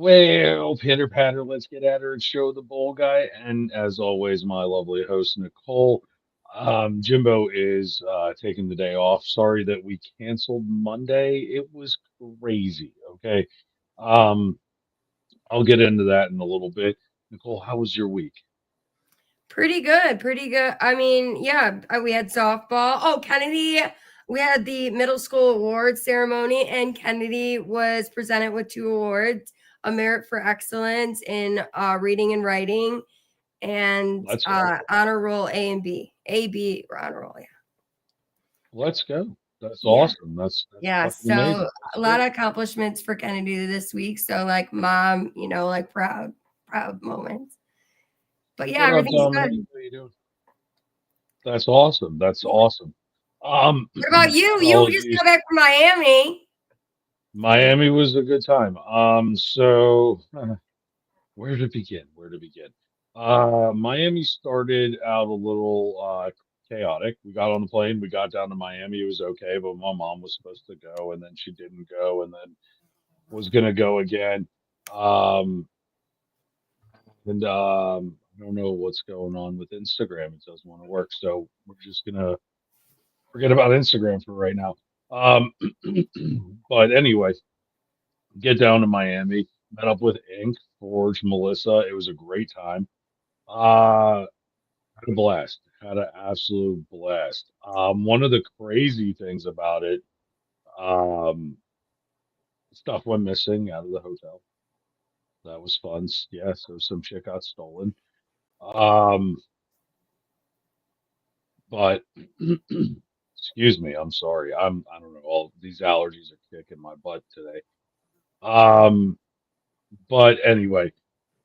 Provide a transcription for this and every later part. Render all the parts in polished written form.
Well, pitter patter, let's get at her and show the bowl guy. And as always, my lovely host, Nicole. Jimbo is taking the day off. Sorry that we canceled Monday. It was crazy. Okay. Um, I'll get into that in a little bit. Nicole, how was your week? Pretty good, pretty good. I mean, yeah, we had softball. Oh, Kennedy, we had the middle school awards ceremony, and Kennedy was presented with two awards: a merit for excellence in reading and writing, and Let's go. honor roll A and B. A, B, or honor roll. Let's go. That's Yeah, awesome. That's yeah. fucking So amazing. That's a lot cool. of accomplishments for Kennedy this week. So like mom, like proud moments. But yeah, What up, everything's Dominic? good. How you doing? That's awesome. That's awesome. Um, What about you? You just apologies. got back from Miami. Miami was a good time. So where to begin? Where to begin? Miami started out a little chaotic. We got on the plane, we got down to Miami. It was okay, but my mom was supposed to go, and then she didn't go, and then was gonna go again. Um, and I don't know what's going on with Instagram. It doesn't want to work, so we're just gonna forget about Instagram for right now. Um, but anyway, get down to Miami, met up with Ink, Forge, Melissa. It was a great time. Had a blast. Had an absolute blast. One of the crazy things about it, um, stuff went missing out of the hotel. That was fun. Yeah, so some shit got stolen. Um, but excuse me, I'm sorry. I don't know. All these allergies are kicking my butt today. Um, but anyway,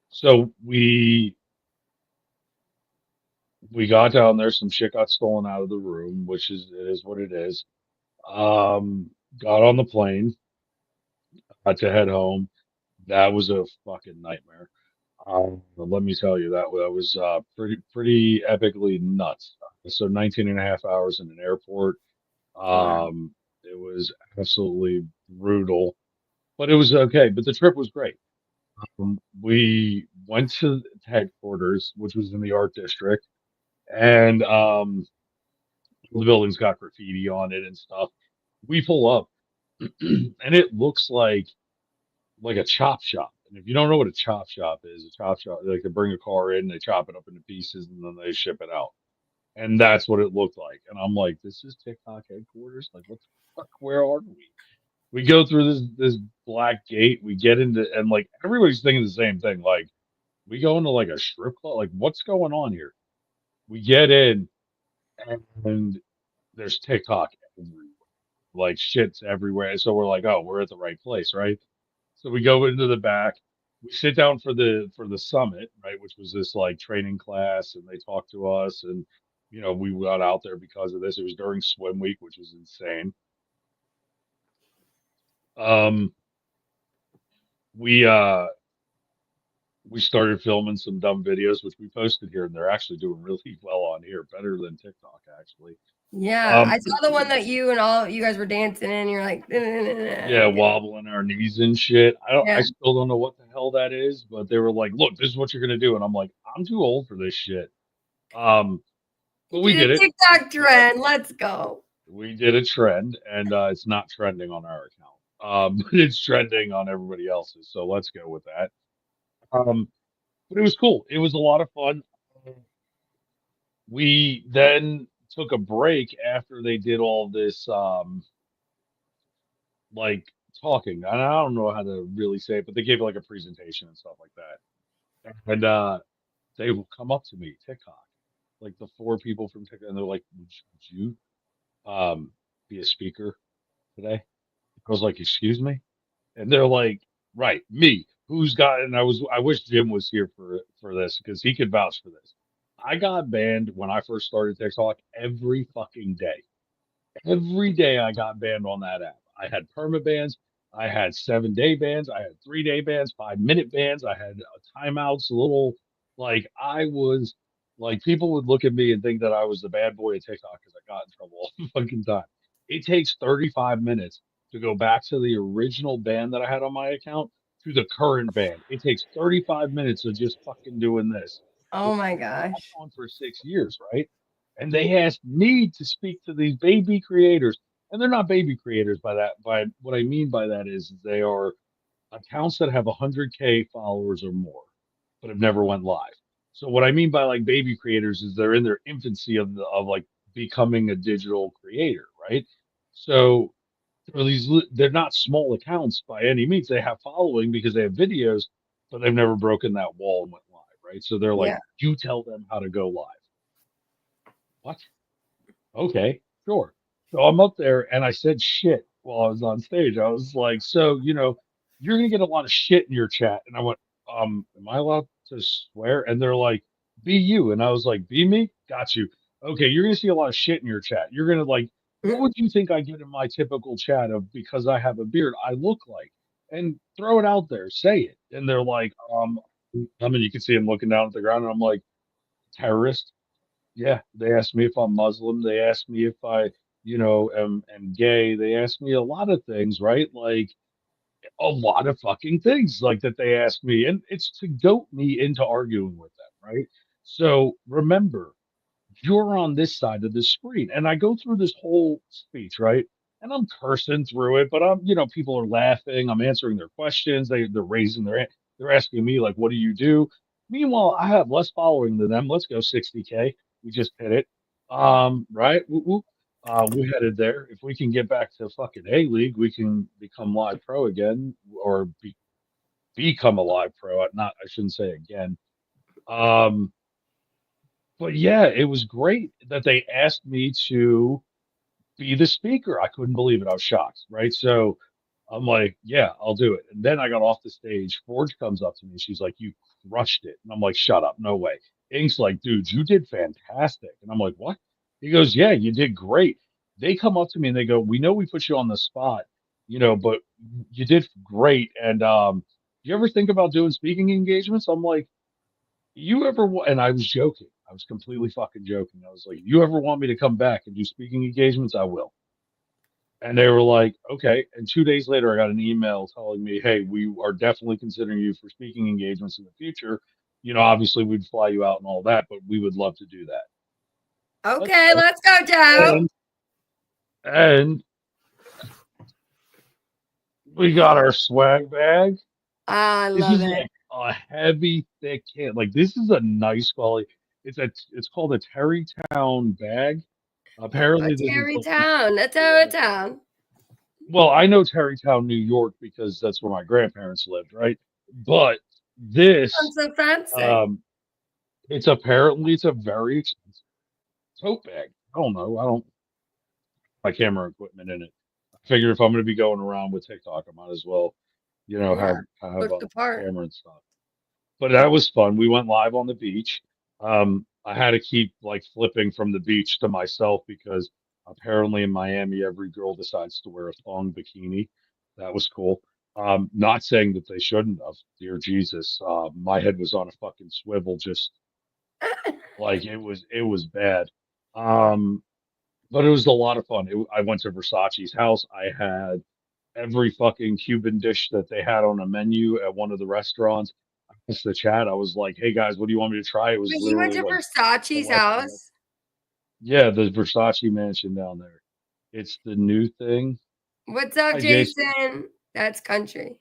so we got down there. Some shit got stolen out of the room, which is it is what it is. Um, got on the plane, had to head home. That was a fucking nightmare. Let me tell you, that was pretty epically nuts. So 19 and a half hours in an airport. Wow. It was absolutely brutal, but it was okay. But the trip was great. We went to headquarters, which was in the art district, and the building's got graffiti on it and stuff. We pull up, and it looks like a chop shop. And if you don't know what a chop shop is, a chop shop, like they bring a car in, they chop it up into pieces, and then they ship it out. And that's what it looked like. And I'm like, this is TikTok headquarters? Like, what the fuck? Where are we? We go through this black gate. We get into, and like everybody's thinking the same thing. Like, we go into like a strip club. Like, what's going on here? We get in, and there's TikTok everywhere. Like, shit's everywhere. So we're like, oh, we're at the right place, right? So we go into the back. We sit down for the summit, right, which was this like training class, and they talked to us, and we got out there because of this. It was during swim week, which was insane. Um, we uh we started filming some dumb videos, which we posted here, and they're actually doing really well on here, better than TikTok actually. Yeah, Um, I saw the one that you and all you guys were dancing in. You're like, yeah, wobbling our knees and shit. I yeah. still don't know what the hell that is, but they were like, "Look, this is what you're gonna do," and I'm like, "I'm too old for this shit." Um, But we Do the did it. TikTok trend. Let's go. We did a trend, and it's not trending on our account. But it's trending on everybody else's. So let's go with that. Um, but it was cool. It was a lot of fun. We then took a break after they did all this like talking. And I don't know how to really say it, but they gave like a presentation and stuff like that. And they will come up to me, TikTok, like the four people from TikTok, and they're like, "Would you be a speaker today?" I was like, "Excuse me?" And they're like, "Right, me, who's got?" And I wish Jim was here for this because he could vouch for this. I got banned when I first started TikTok every fucking day. Every day I got banned on that app. I had perma bans. I had 7-day bans. I had 3-day bans, 5-minute bans. I had timeouts. Little like I was like people would look at me and think that I was the bad boy of TikTok because I got in trouble all the fucking time. It takes 35 minutes to go back to the original ban that I had on my account to the current band. It takes 35 minutes of just fucking doing this. Oh my gosh. On for 6 years, right? And they asked me to speak to these baby creators, and they're not baby creators by that. By what I mean by that is they are accounts that have 100K followers or more, but have never went live. So what I mean by like baby creators is they're in their infancy of like becoming a digital creator, right? So they're not small accounts by any means. They have following because they have videos, but they've never broken that wall and went live, right? So they're like, Yeah. you tell them how to go live. What? Okay, sure. So I'm up there and I said shit while I was on stage. I was like, so, you're gonna get a lot of shit in your chat. And I went, am I allowed to swear? And they're like, be you. And I was like, be me? Got you. Okay, you're gonna see a lot of shit in your chat. You're gonna like, what would you think I get in my typical chat of because I have a beard, I look like? And throw it out there, say it. And they're like, I mean, you can see them looking down at the ground, and I'm like, terrorist. Yeah, they asked me if I'm Muslim. They asked me if I, am gay. They asked me a lot of things, right? Like a lot of fucking things like that they asked me. And it's to goat me into arguing with them, right? So remember, you're on this side of the screen. And I go through this whole speech, right? And I'm cursing through it, but people are laughing. I'm answering their questions. They're raising they're asking me like, what do you do? Meanwhile, I have less following than them. Let's go 60K. We just hit it. Right? Whoop, whoop. We headed there. If we can get back to fucking A League, we can become live pro again or become a live pro. Not, I shouldn't say again. But yeah, it was great that they asked me to be the speaker. I couldn't believe it. I was shocked, right? So I'm like, yeah, I'll do it. And then I got off the stage. Forge comes up to me. She's like, you crushed it. And I'm like, shut up. No way. Ink's like, dude, you did fantastic. And I'm like, what? He goes, yeah, you did great. They come up to me and they go, we know we put you on the spot, but you did great. And do you ever think about doing speaking engagements? I'm like, you ever and I was joking. I was completely fucking joking. I was like, you ever want me to come back and do speaking engagements? I will. And they were like, okay. And 2 days later, I got an email telling me, hey, we are definitely considering you for speaking engagements in the future. Obviously, we'd fly you out and all that, but we would love to do that. Okay, let's go, Joe. And we got our swag bag. I love it. Like a heavy, thick can. Like this is a nice quality. It's called a Terrytown bag. Apparently, Terrytown. That's Terrytown. Well, I know Terrytown, New York, because that's where my grandparents lived, right? But this, so fancy. it's a very expensive tote bag. I don't know. My camera equipment in it. I figured if I'm going to be going around with TikTok, I might as well, have a camera and stuff. But that was fun. We went live on the beach. I had to keep like flipping from the beach to myself because apparently in Miami, every girl decides to wear a thong bikini. That was cool. Not saying that they shouldn't have. Dear Jesus, my head was on a fucking swivel, just like it was bad. But it was a lot of fun. I went to Versace's house. I had every fucking Cuban dish that they had on a menu at one of the restaurants. I asked the chat. I was like, "Hey guys, what do you want me to try?" It was you went to like Versace's house? Yeah, the Versace mansion down there. It's the new thing. What's up, Jason? That's country.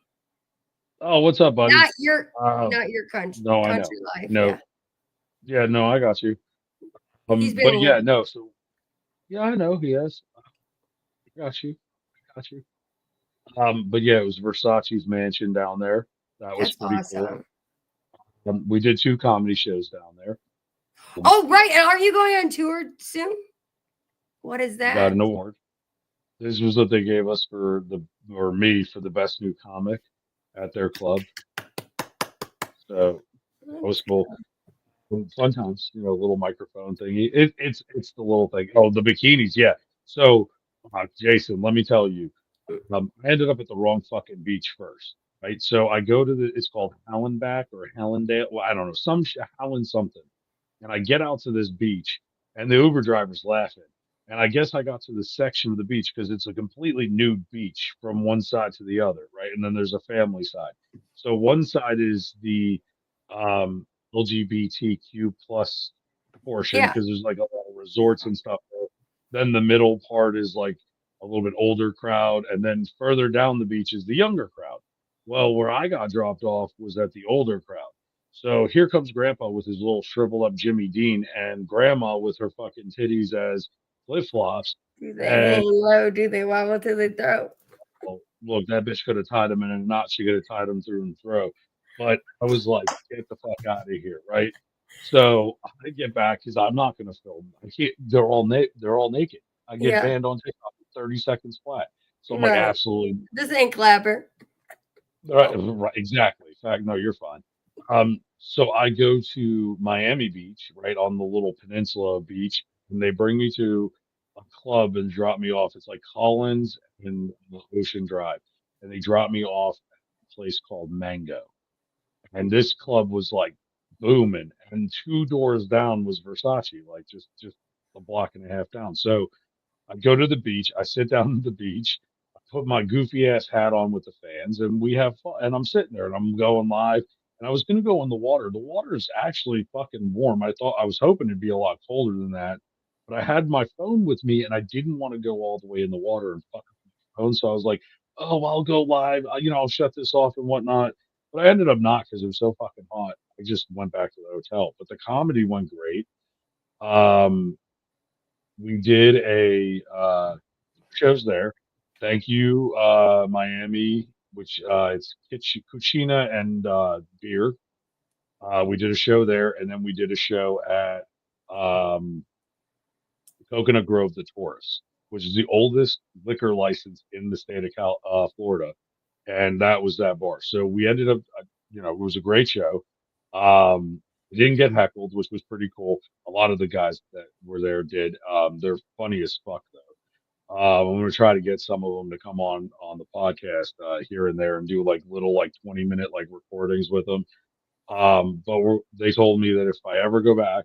Oh, what's up, buddy? Not your country. No, country I know. life. No. Yeah, no, I got you. But yeah, no. So yeah, I know he has. I got you. But yeah, it was Versace's mansion down there. That was pretty awesome. Cool. We did 2 comedy shows down there. Oh, right. And are you going on tour soon? What is that? Got an award. This was what they gave us for me for the best new comic at their club. So that was cool. Fun times, little microphone thing. It's the little thing. Oh, the bikinis, yeah. So, Jason, let me tell you, I ended up at the wrong fucking beach first, right? So I go to it's called Hallenbach or Hallendale. Well, I don't know, Hallen something. And I get out to this beach, and the Uber driver's laughing. And I guess I got to the section of the beach because it's a completely nude beach from one side to the other, right? And then there's a family side. So one side is the um, LGBTQ plus portion Yeah. because there's like a lot of resorts and stuff there. Then the middle part is like a little bit older crowd, and then further down the beach is the younger crowd. Well, where I got dropped off was at the older crowd. So here comes Grandpa with his little shrivel up Jimmy Dean, and Grandma with her fucking titties as flip flops. Do they And hang low? Do they wobble to the throat? well, look, that bitch could have tied him in a knot. She could have tied him through and through. But I was like, get the fuck out of here, right? So I get back because I'm not going to film. I can't. They're all naked. I get Yeah. banned on TikTok in 30 seconds flat. So I'm like, Right. absolutely This ain't Clapper. right, exactly. In fact, no, you're fine. So I go to Miami Beach, right on the little peninsula beach, and they bring me to a club and drop me off. It's like Collins and Ocean Drive, and they drop me off at a place called Mango. And this club was like booming, and two doors down was Versace, like just a block and a half down. So I go to the beach. I sit down at the beach. I put my goofy ass hat on with the fans, and we have fun. And I'm sitting there, and I'm going live. And I was going to go in the water. The water is actually fucking warm. I was hoping it'd be a lot colder than that, but I had my phone with me, and I didn't want to go all the way in the water and fuck up my phone. So I was like, "Oh, I'll go live. I'll shut this off and whatnot." But I ended up not because it was so fucking hot. I just went back to the hotel. But the comedy went great. Um, we did a shows there. Thank you, Miami, which it's Cucina and beer. We did a show there, and then we did a show at um, Coconut Grove, the Taurus, which is the oldest liquor license in the state of Florida, and that was that bar. So we ended up, it was a great show. We didn't get heckled, which was pretty cool. A lot of the guys that were there did. They're funny as fuck though. I'm gonna try to get some of them to come on the podcast here and there and do like little like 20-minute like recordings with them. But they told me that if I ever go back,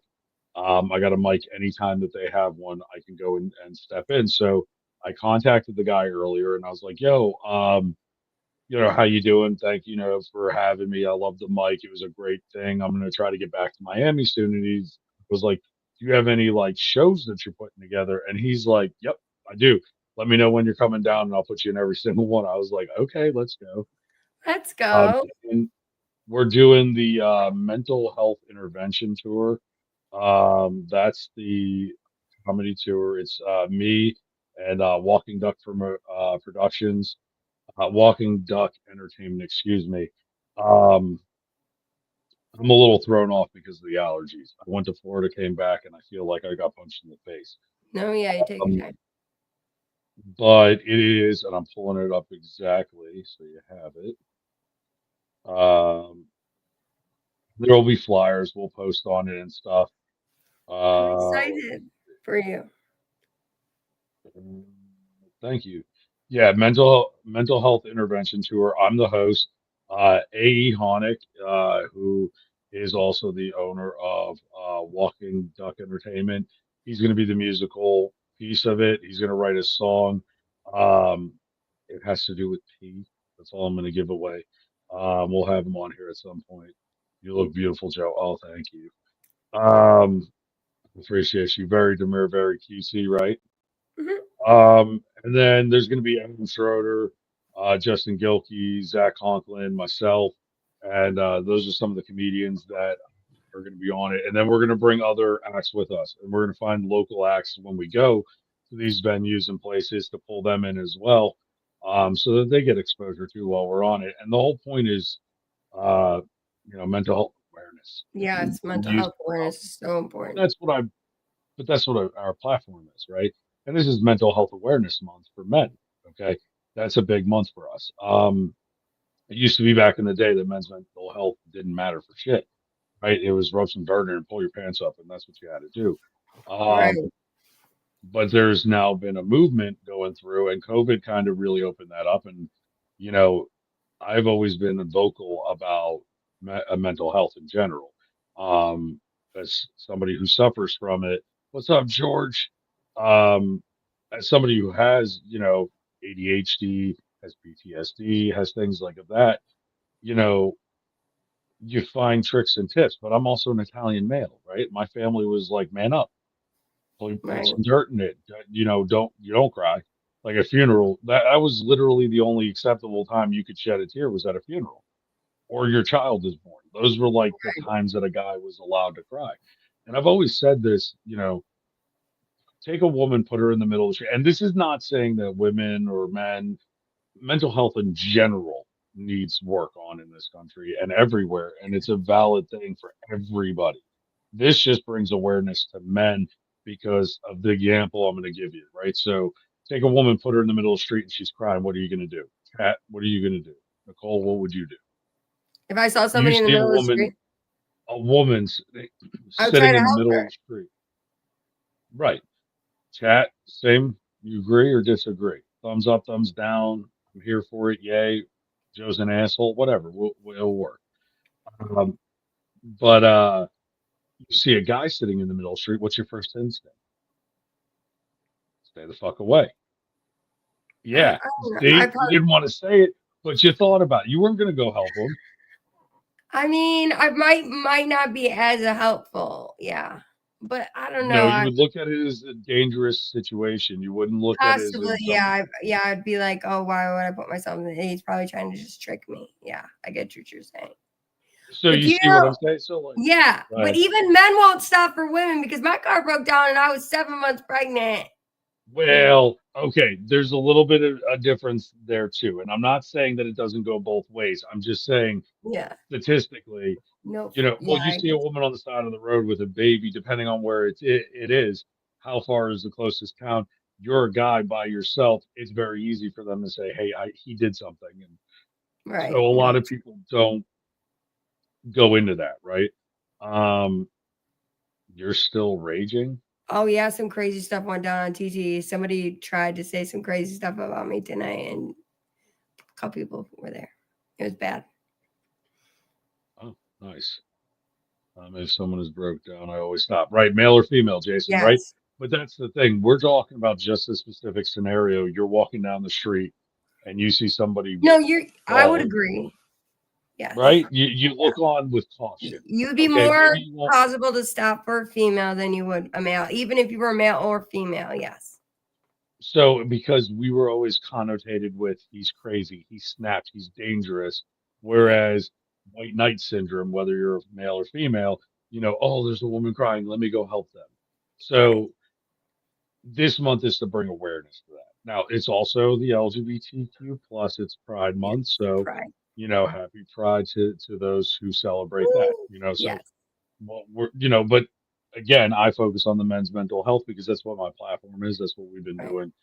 I got a mic anytime that they have one, I can go and step in. So I contacted the guy earlier and I was like, "Yo, how you doing? Thank you, for having me. I love the mic. It was a great thing. I'm gonna try to get back to Miami soon." And he was like, "Do you have any like shows that you're putting together?" And he's like, "Yep, I do. Let me know when you're coming down, and I'll put you in every single one." I was like, "Okay, let's go." Let's Um, go. and we're doing the mental health intervention tour. That's the comedy tour. It's me and Walking Duck Productions, Walking Duck Entertainment. Excuse me. Um, I'm a little thrown off because of the allergies. I went to Florida, came back, and I feel like I got punched in the face. No, yeah, you take your Um, time. but it is, and I'm pulling it up exactly so you have it. Um, there will be flyers. We'll post on it and stuff. I'm Uh, excited for you. Thank you. Yeah, mental health intervention tour. I'm the host. A.E. Honick, who is also the owner of Walking Duck Entertainment. He's going to be the musical piece of it. He's going to write a song. Um, it has to do with pee. That's all I'm going to give away. We'll have him on here at some point. You look beautiful, Joe. Oh, thank you. Appreciate you. Very demure, very cutesy, right? Mhm. And then there's going to be Evan Schroeder, Justin Gilkey, Zach Conklin, myself, and those are some of the comedians that are going to be on it. And then we're going to bring other acts with us, and we're going to find local acts when we go to these venues and places to pull them in as well, so that they get exposure too while we're on it. And the whole point is, uh, mental health awareness. Yes, mental Use, health awareness is so and important. that's what I but that's what our platform is, right? And this is Mental Health Awareness Month for men. Okay, that's a big month for us. It used to be back in the day that men's mental health didn't matter for shit, right? It was roast and burner and pull your pants up, and that's what you had to do. Right. But there's now been a movement going through, and COVID kind of really opened that up. And you know, I've always been vocal about mental health in general. As somebody who suffers from it, what's up, George? Um, as somebody who has, ADHD, has PTSD, has things like that, you know, you find tricks and tips. But I'm also an Italian male, right? My family was like, man up, put Right. some dirt in it. Don't cry. Like a funeral, that was literally the only acceptable time you could shed a tear was at a funeral or your child is born. Those were like the times that a guy was allowed to cry. And I've always said this, take a woman, put her in the middle of the street. And this is not saying that women or men, mental health in general needs work on in this country and everywhere. And it's a valid thing for everybody. This just brings awareness to men because of the example I'm going to give you, right? So take a woman, put her in the middle of the street and she's crying. What are you going to do? Kat, what are you going to do? Nicole, what would you do? If I saw You somebody in the see middle of the street, a woman I would try sitting to in the help middle of her. the street. Right. Chat, same. You agree or disagree? Thumbs up, thumbs down. I'm here for it. Yay. Joe's an asshole. Whatever. It'll work. Um, but you see a guy sitting in the middle of the street. What's your first instinct? Stay the fuck away. Yeah. I don't know. I See, you probably, didn't want to say it, but you thought about it. You weren't going to go help him. I mean, I might not be as helpful. Yeah. But I don't know. No, you I would look at it as a dangerous situation. You wouldn't look at it as possibly, in yeah, something. yeah, I'd be like, oh, why would I put myself in the he's probably trying to just trick me. Yeah, I get what you're saying. So But you see what I'm saying? So like, yeah, go but ahead. even men won't stop for women because my car broke down and I was 7 months pregnant. Well, okay, there's a little bit of a difference there too. And I'm not saying that it doesn't go both ways. I'm just saying Yeah. statistically, No. well, Yeah, you I see a guess. woman on the side of the road with a baby, depending on where it is, how far is the closest town? You're a guy by yourself. It's very easy for them to say, "Hey, he did something," and so Right. a No. lot of people don't go into that, right? Um, you're still raging. Oh yeah, some crazy stuff went down on TT. Somebody tried to say some crazy stuff about me tonight, and a couple people were there. It was bad. Oh, nice. If someone is broke down, I always stop. Right, male or female, Jason, right? Yes. But that's the thing. We're talking about just a specific scenario. You're walking down the street and you see somebody No, I would falling, agree. Yes. right? You look on with caution. You'd be Okay, more maybe you won't. plausible to stop for a female than you would a male, even if you were male or female. Yes. So because we were always connotated with he's crazy, he's snapped, he's dangerous. Right. Whereas white knight syndrome, whether you're male or female, oh, there's a woman crying, let me go help them. Right. So this month is to bring awareness to that. Now, it's also the LGBTQ plus it's Pride Month, Yes. so Pride. happy Pride to those who celebrate that. Woo. So Yes. well, but again, I focus on the men's mental health because that's what my platform is. That's what we've been Right. doing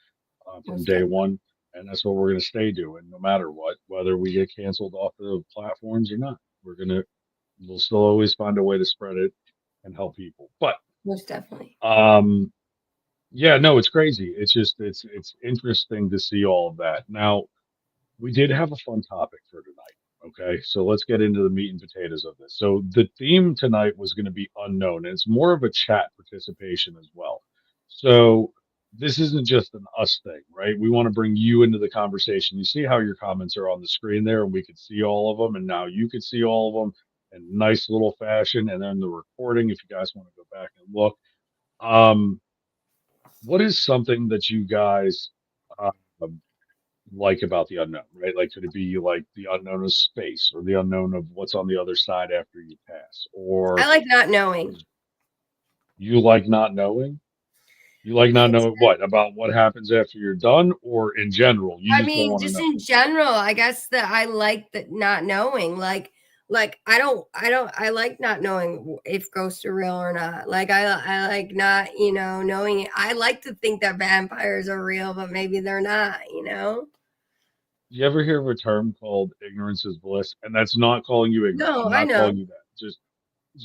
from Most day definitely. one, and that's what we're going to stay doing, no matter what, whether we get canceled off the platforms or not. We'll still always find a way to spread it and help people. But Most definitely. um, yeah, no, it's crazy. It's just it's interesting to see all of that. Now, we did have a fun topic for tonight. Okay, so let's get into the meat and potatoes of this. So the theme tonight was going to be unknown, and it's more of a chat participation as well. So this isn't just an us thing, right? We want to bring you into the conversation. You see how your comments are on the screen there, and we could see all of them, and now you could see all of them in nice little fashion, and then the recording, if you guys want to go back and look. Um, what is something that you guys uh, like about the unknown, right? Like, could it be like the unknown of space or the unknown of what's on the other side after you pass? I Or like not knowing. you like not knowing? You like not It's, knowing what about what happens after you're done, or in general, you I just don't mean, want to just know? in general, I guess that I like that not knowing. Like I like not knowing if ghosts are real or not. Like I like not, knowing it. I like to think that vampires are real, but maybe they're not. You ever hear of a term called ignorance is bliss? And that's not calling you ignorant. No, I'm I not know. calling you that.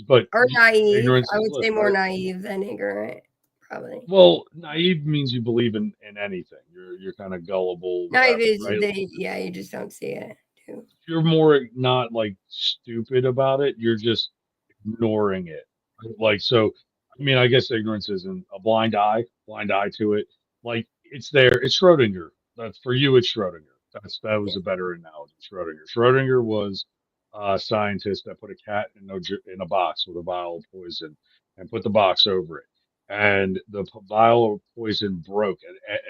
But Or naive. ignorance I is would bliss, say more right? naive than ignorant, probably. Well, naive means you believe in anything. You're kind of gullible, Naive whatever, is right? yeah, you just don't see it too. You're more not like stupid about it. You're just ignoring it. Like, so I mean, I guess ignorance isn't a blind eye to it. Like it's there. It's Schrodinger. That's for you. It's Schrodinger. That was a better analogy. Schrodinger. Schrodinger was a scientist that put a cat in a box with a vial of poison and put the box over it, and the vial of poison broke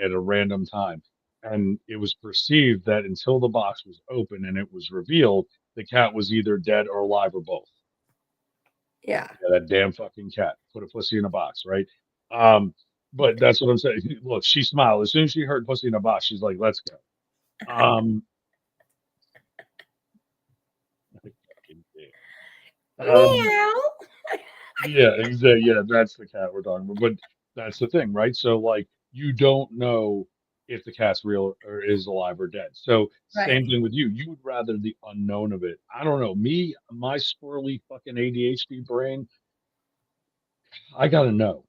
at a random time, and it was perceived that until the box was open and it was revealed, the cat was either dead or alive or both. Yeah. Yeah, that damn fucking cat put a pussy in a box, right? Um, but that's what I'm saying. Look, she smiled as soon as she heard pussy in a box. She's like, "Let's go." Um, um, Meow. yeah, exactly. Yeah, that's the cat we're talking about. But that's the thing, right? So, like, you don't know if the cat's real or is alive or dead. So, Right. same thing with you. You would rather the unknown of it. I don't know. Me, my squirrely fucking ADHD brain, I gotta know.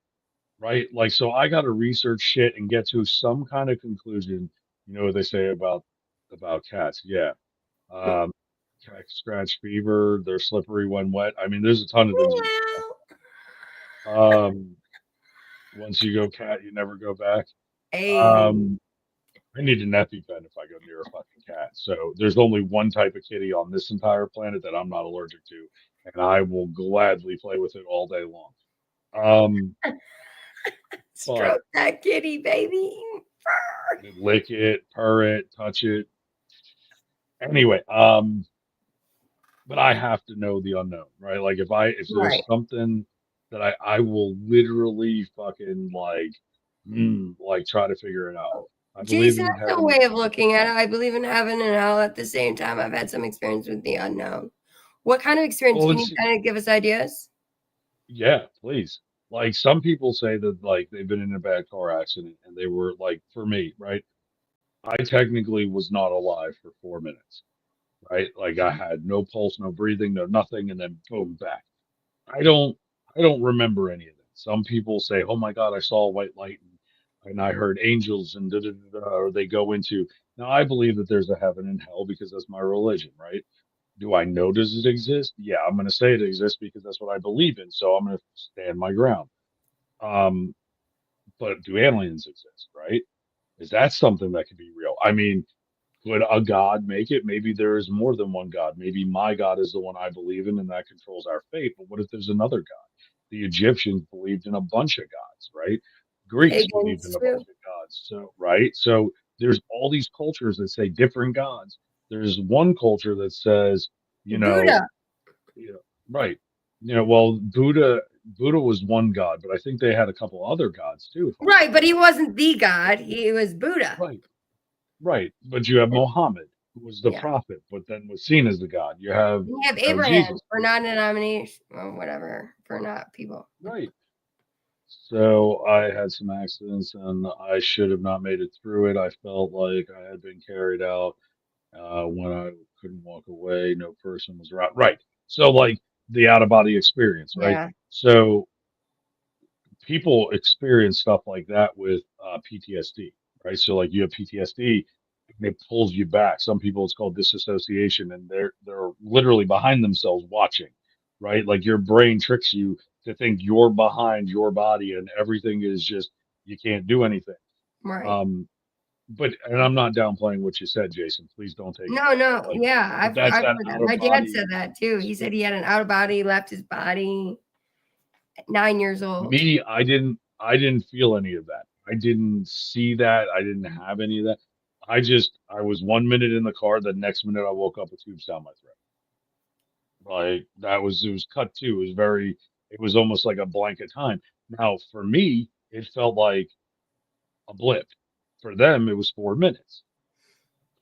Right? Like, so I got to research shit and get to some kind of conclusion. You know what they say about cats? Yeah. Um, cat scratch fever. They're slippery when wet. I mean, there's a ton of things. Meow. Um, once you go cat, you never go back. Hey. Um, I need an EpiPen if I go near a fucking cat. So there's only one type of kitty on this entire planet that I'm not allergic to, and I will gladly play with it all day long. Um, but Stroke that kitty, baby. lick it, purr it, touch it. Anyway, but I have to know the unknown, right? Like if Right. there's something that I will literally fucking like try to figure it out. I believe Jason, in that's a heaven. way of looking at it. I believe in heaven and hell at the same time. I've had some experience with the unknown. What kind of experience? Well, Can you it's kind of give us ideas? yeah, please. Like some people say that like they've been in a bad car accident and they were like for me, right? I technically was not alive for 4 minutes, right? Like I had no pulse, no breathing, no nothing, and then boom, back. I don't I don't remember any of that. Some people say, "Oh my God, I saw a white light and I heard angels and da da da," da," or they go into. Now I believe that there's a heaven and hell because that's my religion, right? Do I know does it exist? Yeah, I'm going to say it exists because that's what I believe in. So I'm going to stand my ground. Um, but do aliens exist? Right? Is that something that could be real? I mean, could a God make it? Maybe there is more than one God. Maybe my God is the one I believe in and that controls our fate. But what if there's another God? The Egyptians believed in a bunch of gods, right? Greeks believed in Pagans a bunch too. of gods. So, right? So there's all these cultures that say different gods. There's one culture that says, you know, Buddha. you know, right. Well, Buddha was one god, but I think they had a couple other gods too, if I'm not Right, but he wasn't the God. He was Buddha. right. Right, but you have Mohammed, who was the Yeah. prophet, but then was seen as the God. You have, We have Abraham Jesus, for non-denomination, well, whatever, for not people. right. So I had some accidents, and I should have not made it through it. I felt like I had been carried out when I couldn't walk away. No person was around. Right. So like the out of body experience, right? Yeah. So people experience stuff like that with PTSD, right? So like you have PTSD, and it pulls you back. Some people it's called disassociation, and they're literally behind themselves watching, right? Like your brain tricks you to think you're behind your body, and everything is just you can't do anything. Right. Um, but and I'm not downplaying what you said, Jason. Please don't take it No, that way. no, Like, yeah, but that's I've that heard that. out of My dad body. said that too. He said he had an out of body, left his body at 9 years old. Me, I didn't feel any of that. I didn't see that. I didn't have any of that. I was 1 minute in the car, the next minute I woke up with tubes down my throat. Like it was cut too. It was almost like a blank of time. Now for me, it felt like a blip. For them, it was 4 minutes.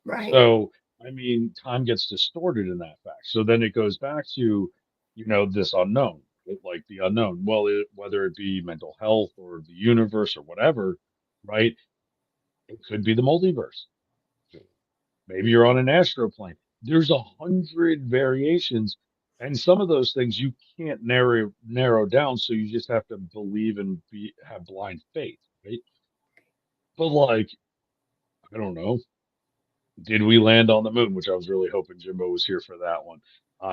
Right. So I mean, time gets distorted in that fact. So then it goes back to, this unknown, like the unknown. Well, whether it be mental health or the universe or whatever, right? It could be the multiverse. Maybe you're on an astroplane. There's 100 variations, and some of those things you can't narrow down. So you just have to believe and have blind faith, right? But like, I don't know. Did we land on the moon? Which I was really hoping Jimbo was here for that one,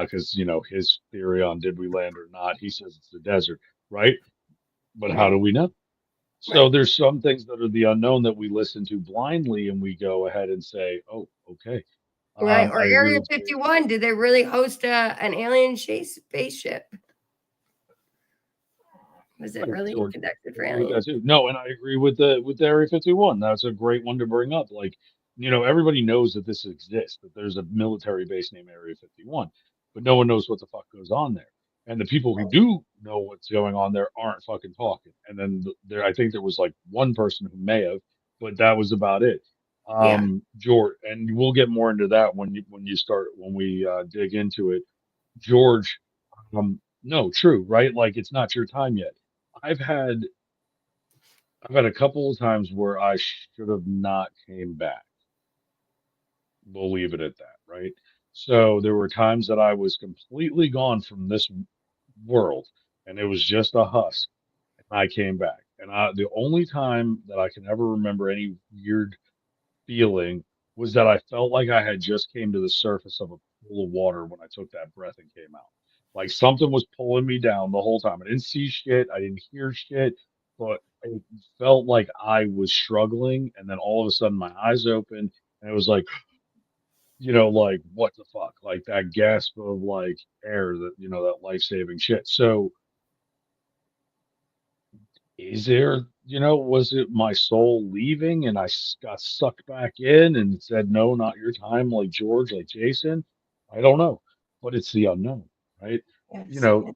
because his theory on did we land or not. He says it's the desert, right? but how do Right. we know? So Right. there's some things that are the unknown that we listen to blindly, and we go ahead and say, "Oh, okay." Right. Or I agree Area with you. 51. Did they really host an alien spaceship? Was it Right, really George. conducted I for agree with aliens? that too. No, and I agree with the Area 51. That's a great one to bring up. Like, everybody knows that this exists, that there's a military base named Area 51, but no one knows what the fuck goes on there. And the people who do know what's going on there aren't fucking talking. And then there, I think there was like one person who may have, but that was about it. Yeah. George, and we'll get more into that when we dig into it. George, no, true, right? Like it's not your time yet. I've had I've had a couple of times where I should have not came back. We'll leave it at that, right? So there were times that I was completely gone from this world, and it was just a husk, and I came back. And the only time that I can ever remember any weird feeling was that I felt like I had just came to the surface of a pool of water when I took that breath and came out. Like something was pulling me down the whole time. I didn't see shit, I didn't hear shit, but it felt like I was struggling, and then all of a sudden my eyes opened, and it was like, like what the fuck? Like that gasp of like air, that life-saving shit. So is there, was it my soul leaving and got sucked back in and said, no, not your time, like George, like Jason? I don't know, but it's the unknown, right? You Yes. know,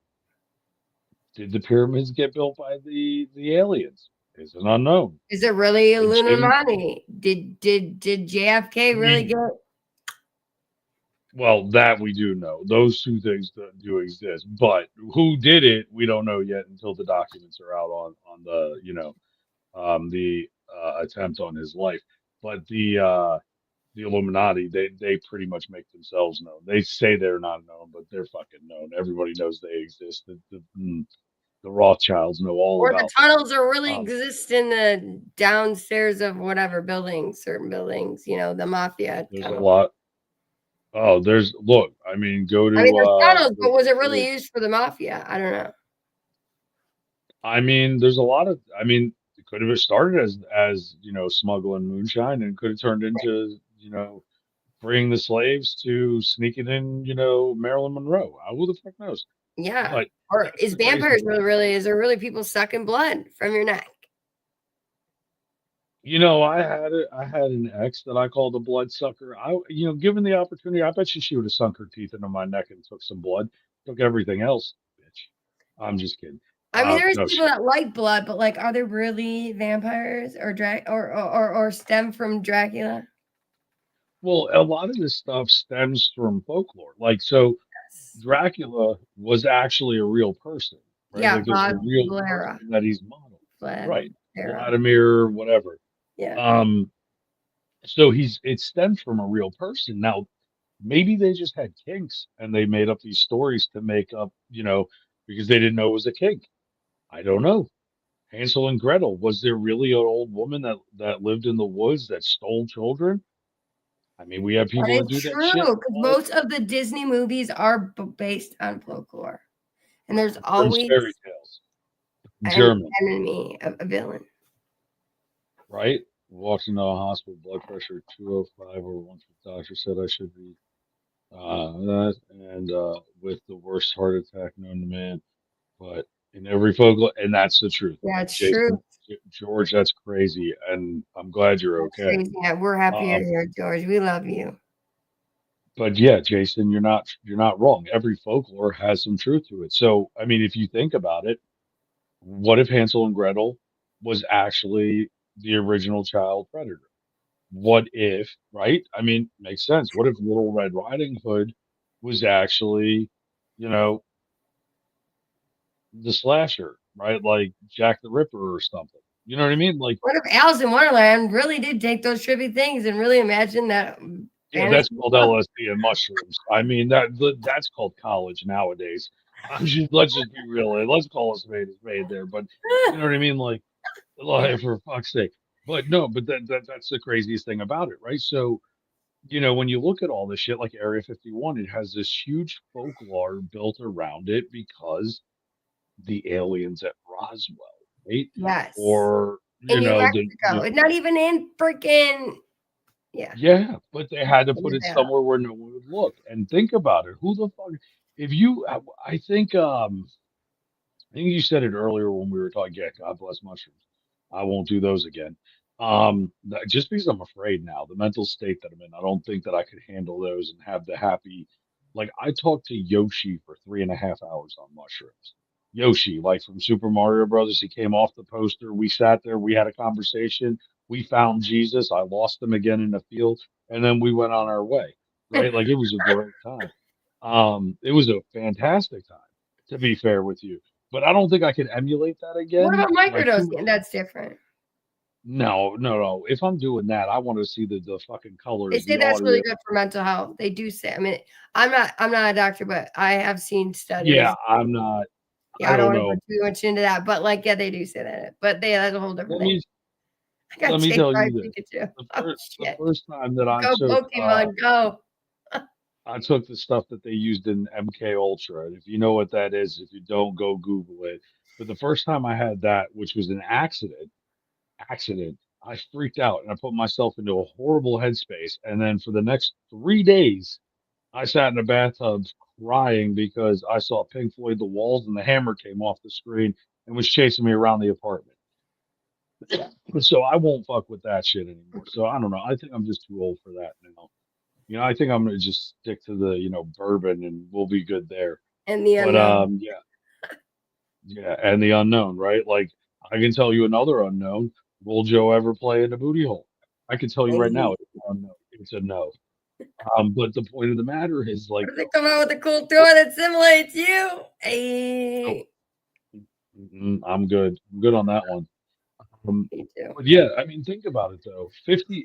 did the pyramids get built by the aliens? Is an unknown. Is it really Did Jim, Illuminati? Did JFK really we, get well, that we do know. Those two things do exist, but who did it, we don't know yet until the documents are out on the attempt on his life. But the Illuminati, they pretty much make themselves known. They say they're not known, but they're fucking known. Everybody knows they exist. The Rothschilds know all or the about them. tunnels are really Um, exist in the downstairs of whatever buildings, certain buildings, the mafia there's a tunnel. lot. Oh, look. I mean, I mean, there's tunnels, go but was to it really Italy. used for the mafia? I don't know. I mean, there's a lot of. I mean, it could have started as smuggling moonshine, and could have turned into bringing the slaves to sneaking in Marilyn Monroe. Who the fuck knows? Yeah. But Or that's is the crazy vampires thing about it. is there really people sucking blood from your neck? I had an ex that I called a bloodsucker. Given the opportunity, I bet you she would have sunk her teeth into my neck and took some blood, took everything else, bitch. I'm just kidding. I mean, there's No, people that like blood, but like, are they really vampires or or stem from Dracula? well, a lot of this stuff stems from folklore. Like, so Yes. Dracula was actually a real person, right? Yeah, Like, there's a Bob real Valera. person that he's modeled, right? Valera. Vladimir, whatever. Yeah. Um, so it stems from a real person. Now, maybe they just had kinks and they made up these stories to make up, because they didn't know it was a kink. I don't know. Hansel and Gretel, was there really an old woman that lived in the woods that stole children? I mean, we have That people that is do that true shit because all most of the Disney movies are based on folklore, and there's Grimm's always fairy tales in an German, enemy, a villain. right? Walked into a hospital, blood pressure 205, or once the doctor said I should be with the worst heart attack known to man. But in every folklore, and that's the truth. Yeah, it's true. Jason, George, that's crazy, and I'm glad you're That's okay. crazy. Yeah, we're happy you're Um, here, George. We love you. but yeah, Jason, you're not wrong. Every folklore has some truth to it. So, I mean, if you think about it, what if Hansel and Gretel was actually the original child predator? What if, right? I mean, makes sense. What if Little Red Riding Hood was actually, you know, the slasher, right? Like Jack the Ripper or something. You know what I mean? Like, What if Alice in Wonderland really did take those trippy things and really imagine that yeah, that's fantasy called world? LSD and mushrooms. I mean, that's called college nowadays. Let's just be real. Let's call a spade there. But you know what I mean? Yeah. For fuck's sake. But no, but that's the craziest thing about it, right? So, when you look at all this shit like Area 51, it has this huge folklore built around it because the aliens at Roswell. right? Yes. Or In you New know Mexico. It's not even in freaking yeah, yeah, but they had to in put it Nevada. somewhere where no one would look. And think about it, who the fuck? If you, I think you said it earlier when we were talking. Yeah, God bless mushrooms. I won't do those again. Just because I'm afraid now, the mental state that I'm in, I don't think that I could handle those and have the happy. Like I talked to Yoshi for 3.5 hours on mushrooms. Yoshi, like from Super Mario Brothers, he came off the poster. We sat there, we had a conversation. We found Jesus. I lost him again in the field, and then we went on our way. Right, like it was a great time. It was a fantastic time. To be fair with you, but I don't think I could emulate that What again. about Like too microdosing? That's different. no, no, no. If I'm doing that, I want to see the fucking They colors, say the that's really audio. good for mental health. They do say. I mean, I'm not a doctor, but I have seen Yeah, studies. I'm not. Yeah, I I don't don't want to go know. too much into that, but like, yeah, they do say that. But that's a whole different Let thing. me I got let me chased tell by a you this. Pikachu. The Oh first the shit! first time that Go Pokemon, go! I took the stuff that they used in MK Ultra. And if you know what that is, if you don't, go Google it. But the first time I had that, which was an accident, I freaked out and I put myself into a horrible headspace. And then for the next 3 days, I sat in the bathtub crying because I saw Pink Floyd The Walls and the hammer came off the screen and was chasing me around the apartment. So I won't fuck with that shit anymore. So I don't know. I think I'm just too old for that now. I think I'm gonna just stick to the, bourbon and we'll be good there. And the But unknown. yeah, yeah, and the unknown, right? Like I can tell you another unknown. Will Joe ever play in the booty hole? I can tell you right now, Hey, it's a no. It's a no. But the point of the matter is like, what if they come out with a cool toy that simulates you? Hey, I'm good. I'm good on that one. me too. But yeah, I mean, think about it though.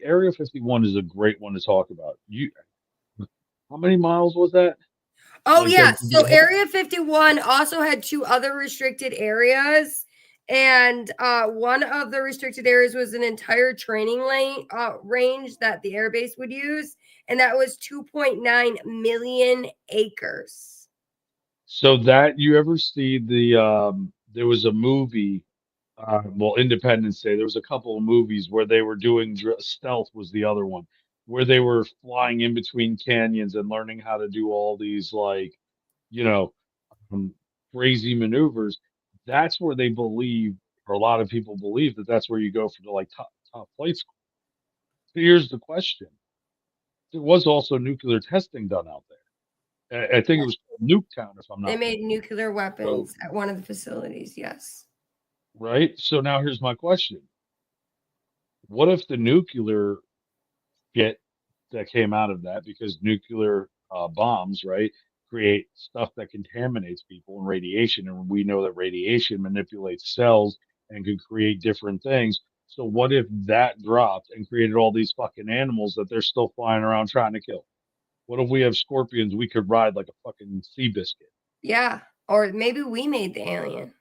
Area 51 is a great one to talk about. How many miles was that? Oh Like yeah, so the whole, Area 51 also had two other restricted areas. And one of the restricted areas was an entire training lane range that the airbase would use, and that was 2.9 million acres. so that you ever see there was a movie, well, Independence Day. There was a couple of movies where they were doing stealth was the other one, where they were flying in between canyons and learning how to do all these like, you know, um, crazy maneuvers. That's where they believe, or a lot of people believe that that's where you go for the like top flight school. So here's the question: there was also nuclear testing done out there. I think it was called Nuketown, if I'm They not made mistaken. nuclear So, weapons at one of the facilities. Yes. right. So now here's my question: what if the nuclear shit that came out of that, because nuclear bombs, right, create stuff that contaminates people and radiation, and we know that radiation manipulates cells and can create different things. So what if that dropped and created all these fucking animals that they're still flying around trying to kill? What if we have scorpions we could ride like a fucking sea biscuit? Yeah. Or maybe we made the alien.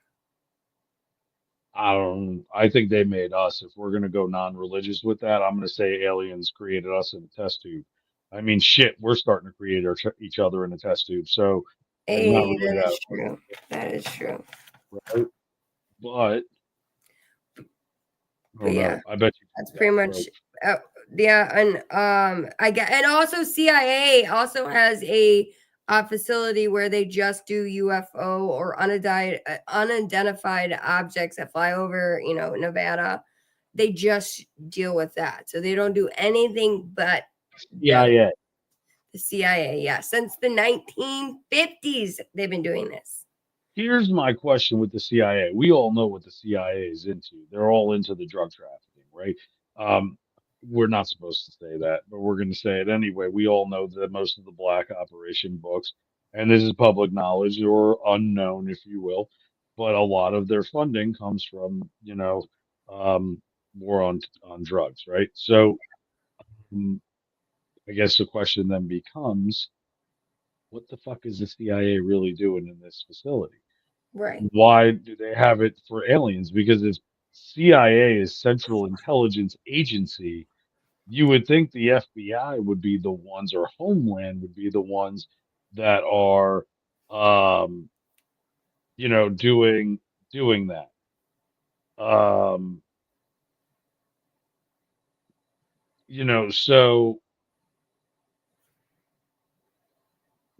I don't. I think they made us. If we're gonna go non-religious with that, I'm gonna say aliens created us in a test tube. I mean, shit, we're starting to create each other in a test tube. So there's not Hey, really that that, is true. That is true. right? But I But don't yeah, know. I bet you that's got pretty much broke. yeah, and I get, and also CIA also has a facility where they just do UFO or unidentified objects that fly over, Nevada. They just deal with that, so they don't do anything but those. CIA. The CIA, yeah, since the 1950s they've been doing this. Here's my question with the CIA. We all know what the CIA is into. They're all into the drug trafficking, right? Um, we're not supposed to say that, but we're going to say it anyway. We all know that most of the Black Operation books, and this is public knowledge or unknown, if you will, but a lot of their funding comes from, um, war on drugs, right? So, mm, I guess the question then becomes, what the fuck is the CIA really doing in this facility? Right. Why do they have it for aliens? Because if CIA is Central Intelligence Agency, you would think the FBI would be the ones, or Homeland would be the ones that are, um, doing that. Um, so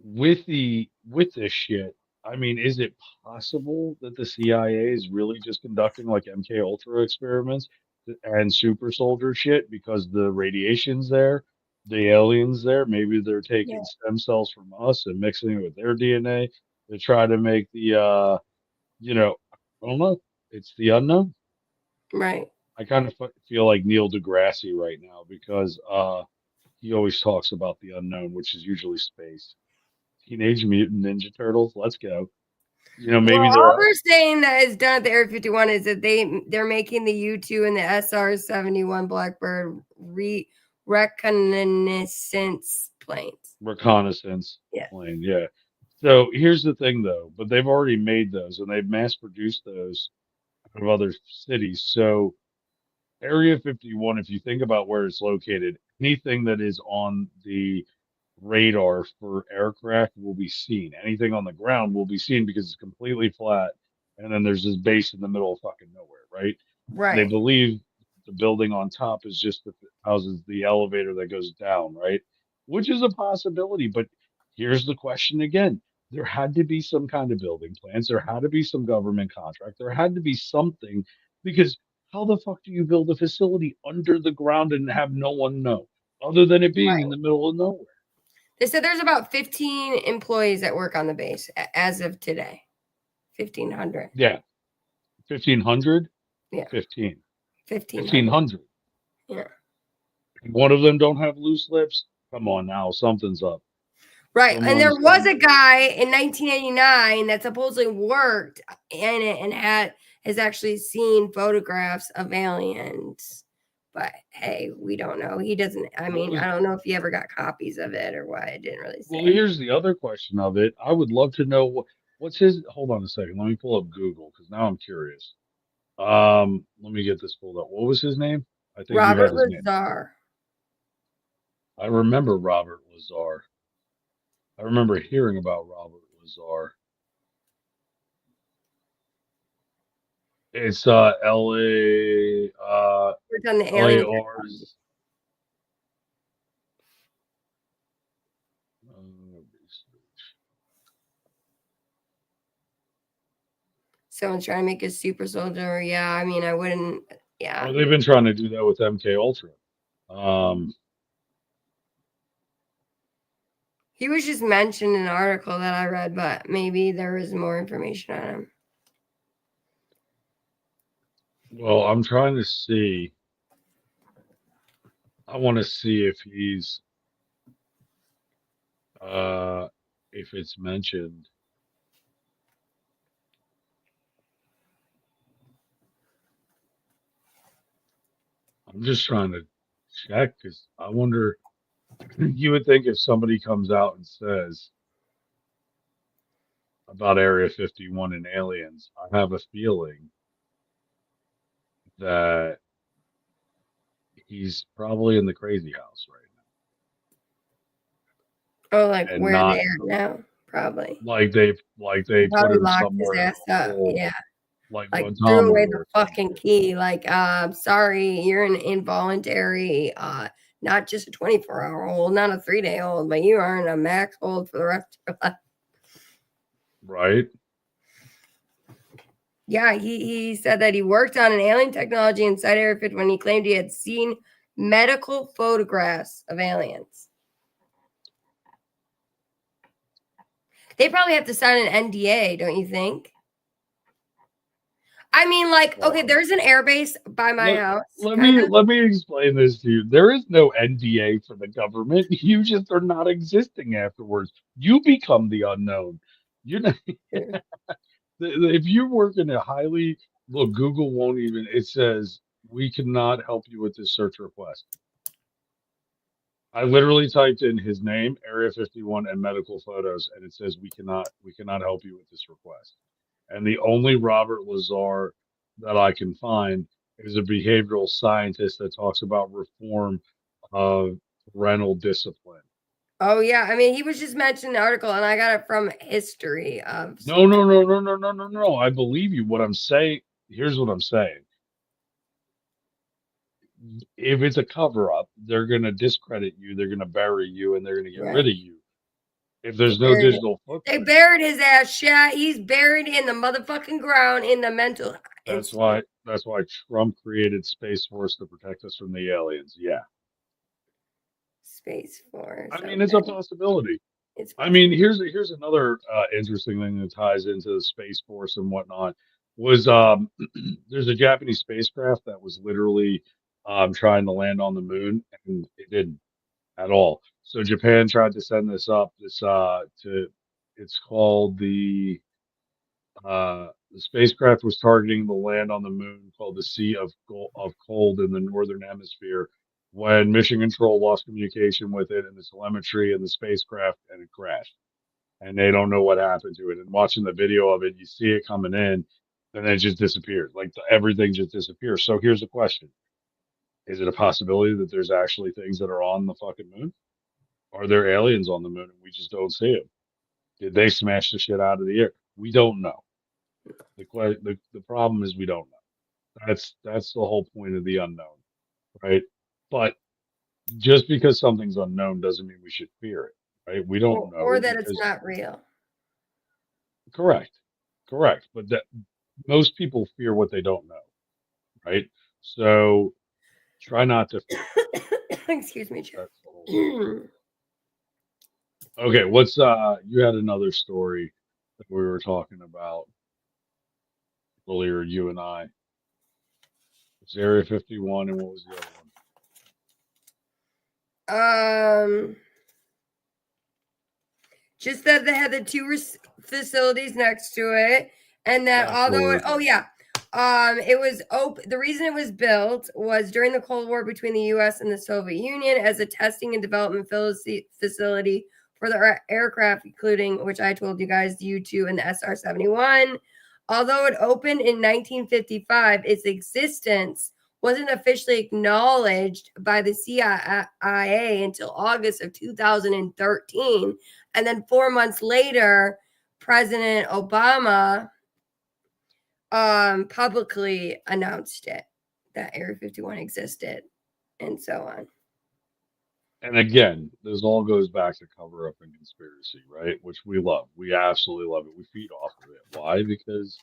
with this shit, I mean, is it possible that the CIA is really just conducting like MK Ultra experiments and super soldier shit because the radiation's there, the aliens there, maybe they're Yeah. taking stem cells from us and mixing it with their DNA to try to make I don't know. It's the unknown. Right. I kind of feel like Neil deGrasse right now because he always talks about the unknown, which is usually space. Teenage Mutant Ninja Turtles. Let's go. Well, Maybe all they're we're saying that is done at the Area 51 is that they're making the U2 and the SR-71 Blackbird reconnaissance planes. reconnaissance Yeah. plane. Yeah. So here's the thing, though. But they've already made those, and they've mass produced those out of other cities. So Area 51, if you think about where it's located, anything that is on the radar for aircraft will be seen. Anything on the ground will be seen because it's completely flat. And then there's this base in the middle of fucking nowhere, right? They Right. believe the building on top is just the houses the elevator that goes down, right? Which is a possibility. But here's the question again. There had to be some kind of building plans. There had to be some government contract. There had to be something because how the fuck do you build a facility under the ground and have no one know other than it being in Right. the middle of nowhere? They said there's about 15 employees that work on the base as of today. 1,500. Yeah. 1,500? Yeah. 15. 1,500. 1,500. Yeah. One of them don't have loose lips? Come on now. Something's up. Right. And there Someone's was a guy in 1989 that supposedly worked in it and has actually seen photographs of aliens. But hey, we don't know. He doesn't. I mean, I don't know if he ever got copies of it or what. It didn't really say. Well, here's the other question of it. I would love to know what's his. Hold on a second. Let me pull up Google because now I'm curious. Let me get this pulled up. What was his name? I think you had Robert his name. Lazar. I remember Robert Lazar. I remember hearing about Robert Lazar. It's LA Worked on the LA alien. Rs. Someone's trying to make a super soldier. Yeah, I mean, I wouldn't. Yeah. Well, they've been trying to do that with MK Ultra. He was just mentioned in an article that I read, but maybe there was more information on him. Well, I'm trying to see. I want to see if he's if it's mentioned. I'm just trying to check because I wonder. You would think if somebody comes out and says about Area 51 and aliens, I have a feeling that he's probably in the crazy house right Oh, like and where not they are now, probably. like they put Probably him locked his somewhere ass up. hole, Yeah. like Like threw Guantanamo away the or fucking something. key. Like, sorry, you're an involuntary, not just a 24-hour hold, not a 3-day hold, but you are in a max hold for the rest of your life. Right? Yeah, he said that he worked on an alien technology inside Area 51 when he claimed he had seen medical photographs of aliens. They probably have to sign an NDA, don't you think? I mean, like, okay, there's an airbase by my house. Let me explain this to you. There is no NDA for the government. You just are not existing afterwards. You become the unknown. You know, if you work in a highly look, Google won't even. It says we cannot help you with this search request. I literally typed in his name, Area 51, and medical photos, and it says we cannot help you with this request. And the only Robert Lazar that I can find is a behavioral scientist that talks about reform of parental discipline. Oh yeah, I mean, he was just mentioned in the article, and I got it from history of. No. I believe you. What I'm saying, here's what I'm saying. if it's a cover up, they're gonna discredit you, they're gonna bury you, and they're gonna get rid Right. of you if there's no digital They footprint. buried his ass, Shat. He's buried in the motherfucking ground in the mental That's institute. why Trump created Space Force to protect us from the aliens. Yeah. Space Force. I mean, it's a Okay. possibility. It's I mean, here's another interesting thing that ties into the Space Force and whatnot was there's a Japanese spacecraft that was literally trying to land on the moon and it didn't at all. So Japan tried to send this up to it's called the spacecraft was targeting the land on the moon called the Sea of Cold in the northern hemisphere when Mission Control lost communication with it and the telemetry and the spacecraft and it crashed. And they don't know what happened to it. And watching the video of it, you see it coming in, and then it just disappears. Like everything just disappears. So here's the question: is it a possibility that there's actually things that are on the fucking moon? Are there aliens on the moon and we just don't see them? Did they smash the shit out of the air? We don't know. The problem is we don't know. That's the whole point of the unknown, right? But just because something's unknown doesn't mean we should fear it, right? We don't or know that it's because not real. correct, correct. But that most people fear what they don't know, right? So try not to fear. Excuse me, Chad. That's the whole thing. Okay, what's you had another story that we were talking about earlier, you and I. It's Area 51 and what was the other one? Just that they had the two facilities next to it, and that That's what although we're it was open. The reason it was built was during the Cold War between the U.S. and the Soviet Union as a testing and development facility for the aircraft, including, which I told you guys, the U-2 and the SR-71. Although it opened in 1955, its existence wasn't officially acknowledged by the CIA until August of 2013. And then 4 months later, President Obama publicly announced it, that Area 51 existed, and so on. And again, this all goes back to cover up and conspiracy, right? Which we love. We absolutely love it. We feed off of it. Why? Because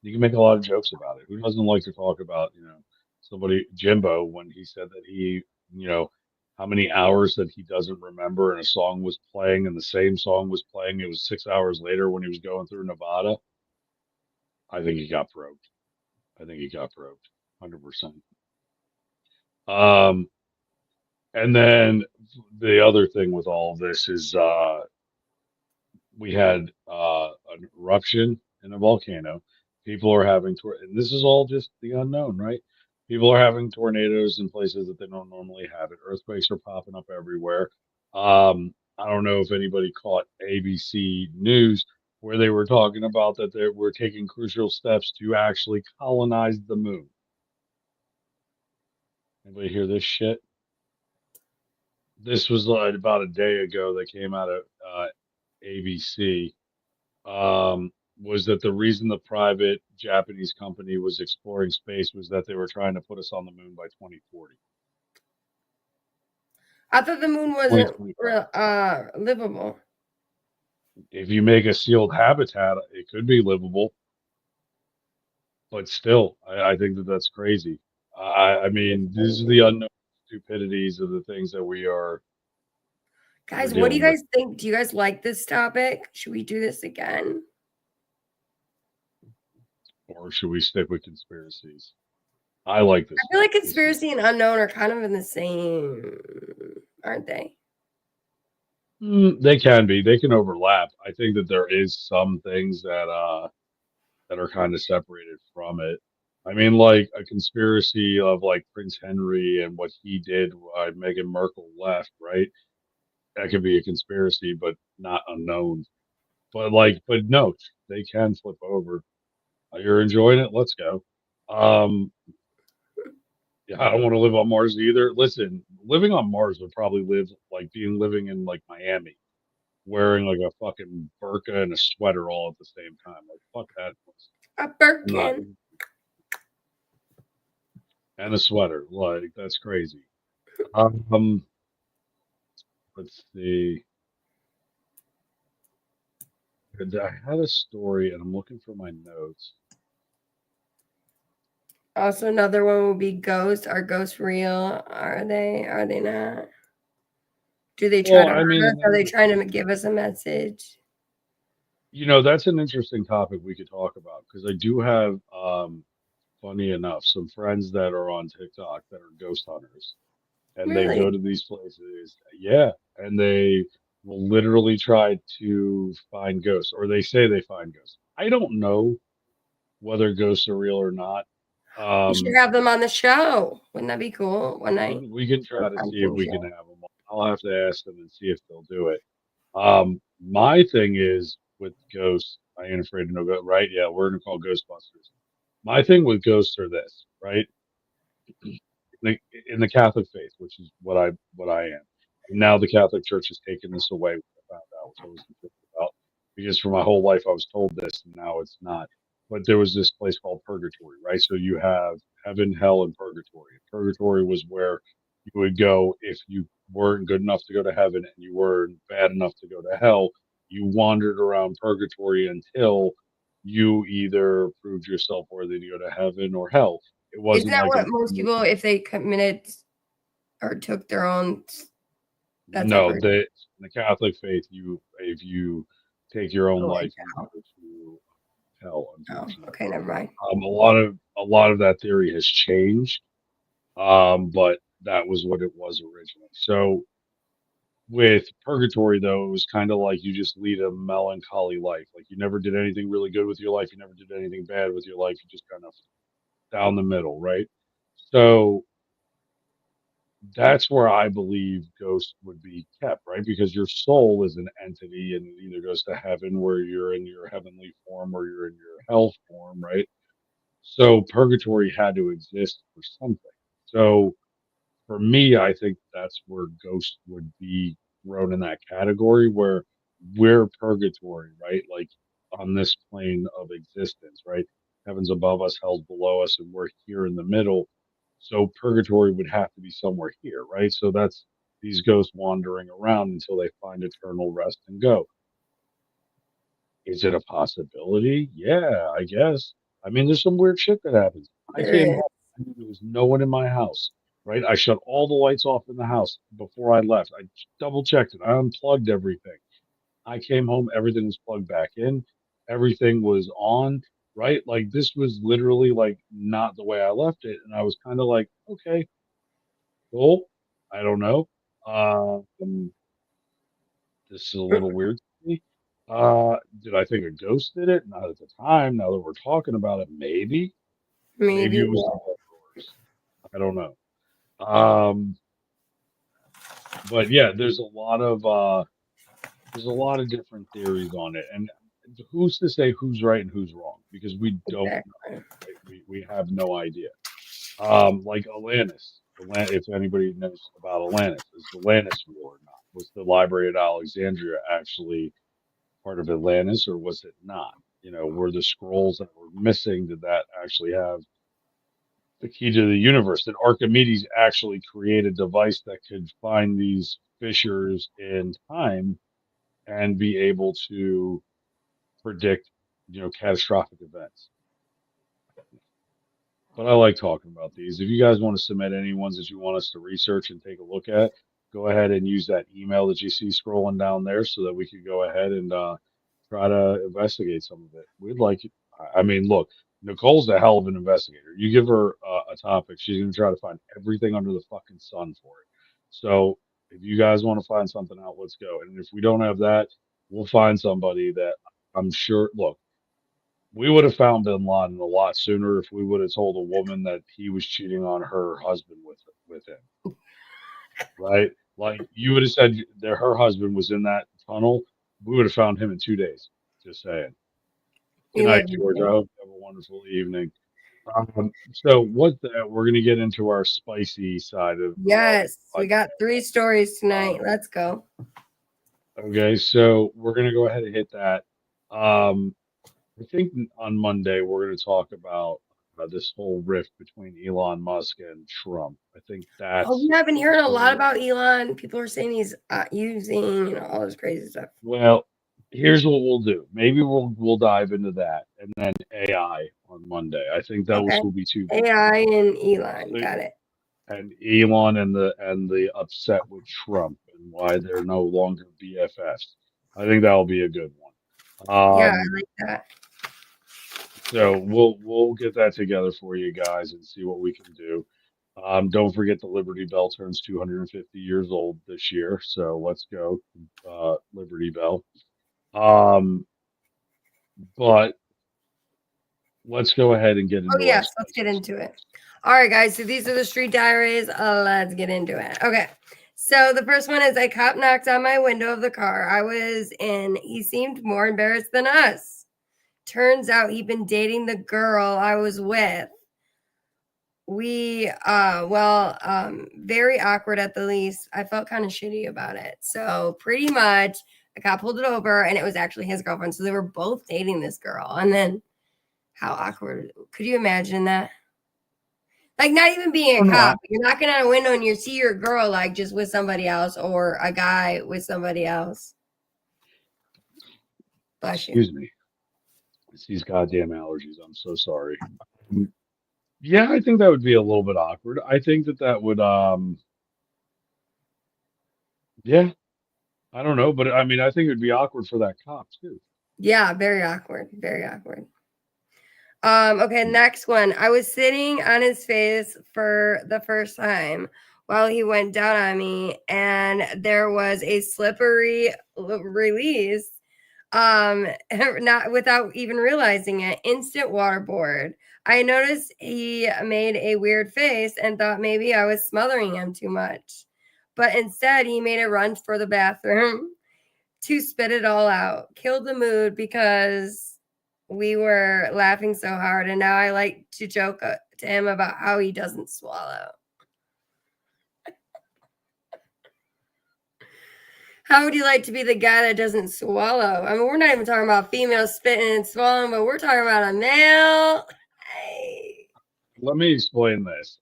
you can make a lot of jokes about it. Who doesn't like to talk about, somebody Jimbo when he said that you know, how many hours that he doesn't remember and a song was playing and the same song was playing. It was 6 hours later when he was going through Nevada. I think he got probed. I think he got probed, 100%. Um, and then the other thing with all of this is we had an eruption in a volcano. People are having and this is all just the unknown, right? People are having tornadoes in places that they don't normally have it. Earthquakes are popping up everywhere. I don't know if anybody caught ABC News where they were talking about that they were taking crucial steps to actually colonize the moon. Anybody hear this shit? This was like about a day ago that came out of ABC. Was that the reason the private Japanese company was exploring space was that they were trying to put us on the moon by 2040. I thought the moon wasn't livable. If you make a sealed habitat, it could be livable, but still, I think that that's crazy. I mean, these are the unknown stupidities of the things that we're Guys, what do you dealing with. guys think? Do you guys like this topic? Should we do this again? Or should we stick with conspiracies? I like this. I feel like conspiracy and unknown are kind of in the same, aren't they? They can be. They can overlap. I think that there is some things that are kind of separated from it. I mean, like a conspiracy of like Prince Henry and what he did why Meghan Markle left, right? That could be a conspiracy, but not unknown. But no, they can flip over. You're enjoying it? Let's go. Um, yeah, I don't want to live on Mars either. Listen, living on Mars would probably live like living in like Miami, wearing like a fucking burqa and a sweater all at the same time. Like fuck that. A I'm not. Birkin. and a sweater. Like that's crazy. Um, let's see. And I had a story, and I'm looking for my notes. Also, another one will be ghosts. Are ghosts real? Are they? Are they not? Do they try Well, to I mean, hurt us? and Are that's they the trying thing. to give us a message? That's an interesting topic we could talk about because I do have, funny enough, some friends that are on TikTok that are ghost hunters, and they Really? go to these places, yeah, and they will literally try to find ghosts, or they say they find ghosts. I don't know whether ghosts are real or not. We should Um, have them on the show. Wouldn't that be cool? One night. we can try to On see if King we can Show. have them. I'll have to ask them and see if they'll do it. My thing is with ghosts. I ain't afraid of no ghost, right? Yeah, we're gonna call Ghostbusters. My thing with ghosts are this, right? the, in the Catholic faith, which is what I am. And now the Catholic Church has taken this away, which I found out, which I was confused about, because for my whole life I was told this, and now it's not. But there was this place called purgatory, right? So you have heaven, hell, and purgatory. Purgatory was where you would go if you weren't good enough to go to heaven and you weren't bad enough to go to hell. You wandered around purgatory until you either proved yourself worthy to go to heaven or hell. It Isn't wasn't that like what most people, if they committed or took their own, that's no, ever? the Catholic faith, you if you take your own Oh, life, like you that. go to hell, Oh, unfortunately. okay, never mind. A lot of that theory has changed, but that was what it was originally. So with purgatory, though, it was kind of like you just lead a melancholy life. Like you never did anything really good with your life, you never did anything bad with your life. You just kind of down the middle, right? So that's where I believe ghosts would be kept, right? Because your soul is an entity and it either goes to heaven where you're in your heavenly form or you're in your hell form, right? So purgatory had to exist for something. So for me, I think that's where ghosts would be thrown in that category where we're purgatory, right? Like on this plane of existence, right? Heaven's above us, hell's below us, and we're here in the middle. So purgatory would have to be somewhere here, right? So that's these ghosts wandering around until they find eternal rest and go. Is it a possibility? Yeah, I guess. I mean, there's some weird shit that happens. I There came is. home, I knew there was no one in my house, right? I shut all the lights off in the house before I left. I double checked it. I unplugged everything. I came home, everything was plugged back in, everything was on, right? Like this was literally like not the way I left it. And I was kind of like, okay, cool. I don't know. Um, this is a little weird to me. Did I think a ghost did it? Not at the time. Now that we're talking about it, maybe. Maybe Maybe. it was the leftovers. I don't know. Um, but yeah, there's a lot of different theories on it, and who's to say who's right and who's wrong? Because we don't know. Exactly. Right? We have no idea. Like Atlantis. If anybody knows about Atlantis, is Atlantis real or not? Was the Library at Alexandria actually part of Atlantis, or was it not? Were the scrolls that were missing, did that actually have the key to the universe? Did Archimedes actually create a device that could find these fissures in time and be able to predict, catastrophic events? But I like talking about these. If you guys want to submit any ones that you want us to research and take a look at, go ahead and use that email that you see scrolling down there so that we could go ahead and try to investigate some of it. We'd like it. I mean, look, Nicole's a hell of an investigator. You give her a topic, she's going to try to find everything under the fucking sun for it. So if you guys want to find something out, let's go. And if we don't have that, we'll find somebody that I'm sure. Look, we would have found Bin Laden a lot sooner if we would have told a woman that he was cheating on her husband with him, right? Like you would have said that her husband was in that tunnel, we would have found him in 2 days. Just saying. Good We night, live in George. I fear. hope you have a wonderful evening. So what the, we're gonna get into our spicy side of Yes, the we got 3 stories podcast. tonight. Let's go. Okay, so we're gonna go ahead and hit that. I think on Monday we're gonna talk about this whole rift between Elon Musk and Trump. I think Oh, that's I've been hearing a lot where. about Elon. People are saying he's using, all this crazy stuff. Well, here's what we'll do. Maybe we'll dive into that, and then AI on Monday. I think those Okay. will be two big AI topics. and Elon. So, Got it. and Elon and the upset with Trump and why they're no longer BFFs. I think that'll be a good one. Yeah, I Um, like that. so we'll get that together for you guys and see what we can do. Don't forget the Liberty Bell turns 250 years old this year, so let's go, Liberty Bell. Um, but let's go ahead and get Oh, into our yes. Let's get spices. into it. All right, guys. So these are the street diaries. Let's get into it. Okay. So the first one is a cop knocked on my window of the car I was in. He seemed more embarrassed than us. Turns out he'd been dating the girl I was with. Very awkward at the least. I felt kind of shitty about it. So pretty much a cop pulled it over and it was actually his girlfriend. So they were both dating this girl. And then how awkward. Could you imagine that? Like not even being Oh a no, cop. You're knocking on a window and you see your girl like just with somebody else or a guy with somebody else. Bless you. excuse me. It's these goddamn allergies. I'm so sorry. Um, Yeah, I think that would be a little bit awkward. I think that would, yeah, I don't know, but I mean, I think it would be awkward for that cop too. Yeah, very awkward. Very awkward. Okay, next one. I was sitting on his face for the first time while he went down on me, and there was a slippery release. Not without even realizing it, instant waterboard. I noticed he made a weird face and thought maybe I was smothering him too much. But instead, he made a run for the bathroom to spit it all out. Killed the mood because we were laughing so hard, and now I like to joke to him about how he doesn't swallow. How would you like to be the guy that doesn't swallow? I mean, we're not even talking about females spitting and swallowing, but we're talking about a male. Hey. Let me explain this.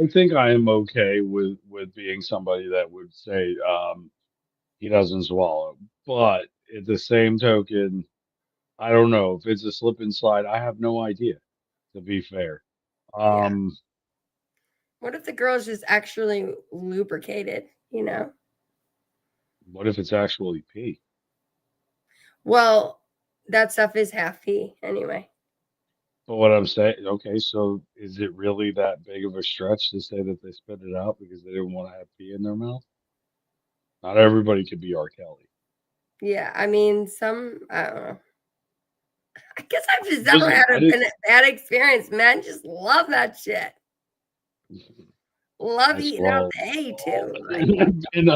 I think I am okay with being somebody that would say he doesn't swallow, but at the same token, I don't know if it's a slip and slide. I have no idea, to be fair. Yeah. Um, What if the girl's just actually lubricated, you know? what if it's actually pee? Well, that stuff is half pee anyway. But what I'm saying, okay, so is it really that big of a stretch to say that they spit it out because they didn't want to have pee in their mouth? Not everybody could be R. Kelly. Yeah, I mean, I don't know. I guess I've just never Listen, had I a didn't. bad experience, man. Just love that shit. Love I eating out swallowed the A all too. Like, in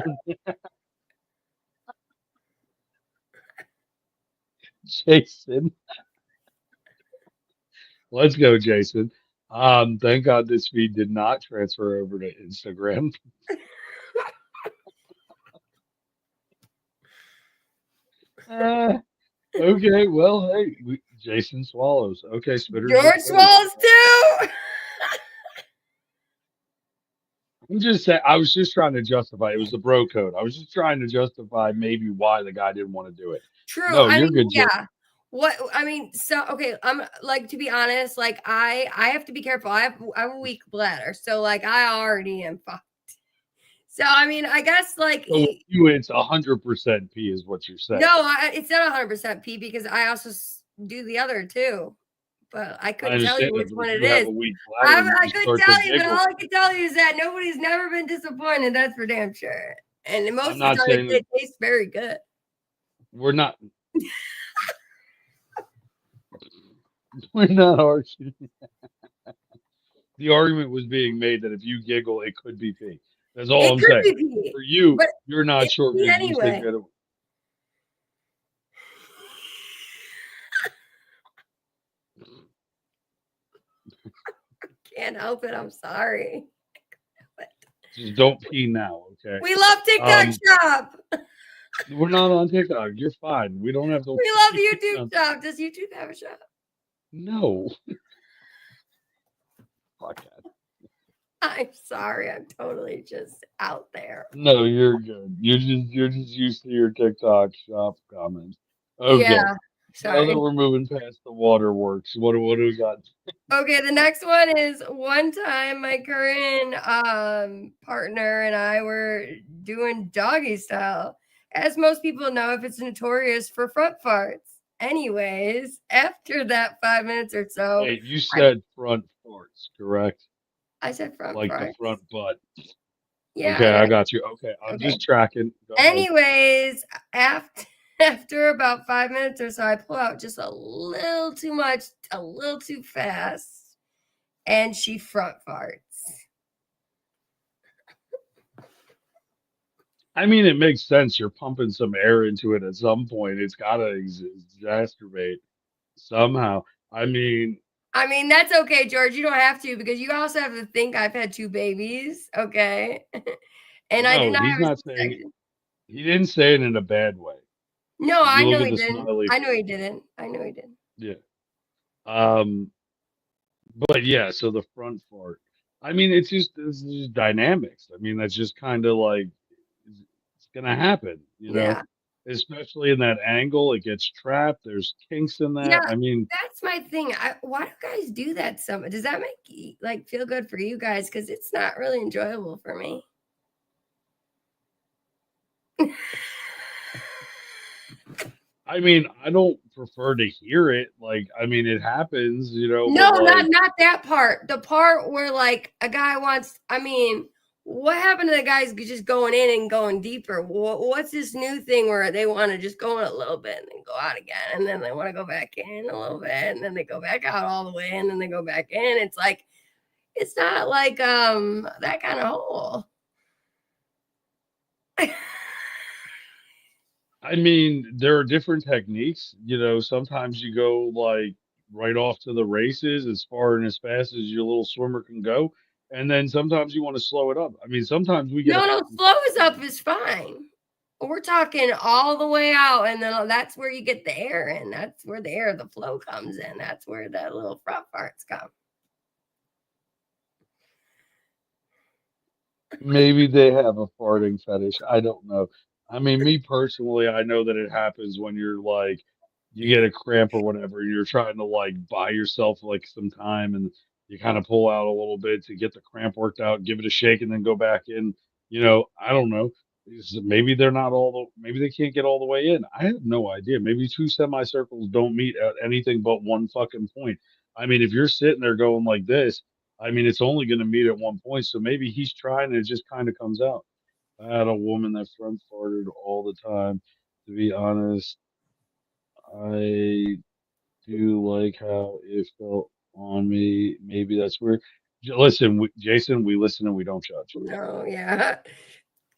Jason. Let's go, Jason. Thank God this feed did not transfer over to Instagram. Uh, okay, well, hey, Jason swallows. Okay, spitters get George spitters. swallows too. I'm just saying, I was just trying to justify. It was the bro code. I was just trying to justify maybe why the guy didn't want to do it. True. No, I you're mean, good, Jason. yeah. What I mean, so okay, I'm like to be honest, like I have to be careful. I have a weak bladder, so like I already am fucked. So I mean, I guess like So with you, it's 100% P, is what you're saying. no, it's not 100% P because I also do the other too. But I I couldn't tell you understand that, which but one if it you have is. a weak bladder and I you could start to tell you, but giggle, all I can tell you is that nobody's never been disappointed. That's for damn sure. And most I'm of the not time, saying that it tastes very good. we're not. We're not arguing. The argument was being made that if you giggle, it could be pee. That's all It I'm could saying. be pee, For you, but you're not it's sure pee because you think anyway. that it. Can't help it. I'm sorry. Just don't pee now, okay? We love TikTok Um, Shop. we're not on TikTok. You're fine. We don't have to. We love YouTube Shop. Does YouTube have a shop? No. I'm sorry. I'm totally just out there. No, you're good. You're just used to your TikTok shop comments. Okay. Yeah. Now that Sorry. we're moving past the waterworks, what do we got? Okay, the next one is one time my current partner and I were doing doggy style. As most people know, if it's notorious for front farts. Anyways, after that 5 minutes or so, Wait, you said front farts, correct? I said front Like the farts. front butt. Yeah, Okay, I I know. got you. Okay, I'm Okay. just tracking. Go ahead. Anyways, after about 5 minutes or so, I pull out just a little too much, a little too fast, and she front farts. I mean, it makes sense. You're pumping some air into it at some point. It's got to exacerbate somehow. I mean, that's okay, George. You don't have to because you also have to think I've had 2 babies, okay? And I did No, not he's have a not saying it. C-section. He didn't say it in a bad way. No, If I you look know at he the didn't. smiley I know he face, didn't. I know he didn't. yeah. Um, but yeah, so the front fart. I mean, it's just dynamics. I mean, that's just kind of like it's gonna happen, Yeah. especially in that angle. It gets trapped. There's kinks in Yeah, that. I mean, that's my thing. Why do guys do that so much? Does that make like feel good for you guys? Because it's not really enjoyable for me. I don't prefer to hear it. Like, I mean, it happens, but No, like, not that part. The part where like a guy wants. I mean, what happened to the guys just going in and going deeper? What's this new thing where they want to just go in a little bit and then go out again, and then they want to go back in a little bit, and then they go back out all the way, and then they go back in. It's like it's not like that kind of hole. I mean, there are different techniques. Sometimes you go like right off to the races as far and as fast as your little swimmer can go. And then sometimes you want to slow it up. I mean, sometimes we get a No, fucking flows up is fine. We're talking all the way out, and then that's where you get the air in. That's where the air, the flow comes in. That's where the little front parts come. maybe they have a farting fetish. I don't know. I mean, me personally, I know that it happens when you're like, you get a cramp or whatever, and you're trying to like buy yourself like some time and you kind of pull out a little bit to get the cramp worked out, give it a shake, and then go back in. I don't know. Maybe they're not maybe they can't get all the way in. I have no idea. Maybe two semicircles don't meet at anything but one fucking point. I mean, if you're sitting there going like this, I mean, it's only going to meet at one point. So maybe he's trying and it just kind of comes out. I had a woman that front farted all the time. To be honest, I do like how it felt on me. Maybe that's weird. Listen, Jason, we listen and we don't judge. No, yeah.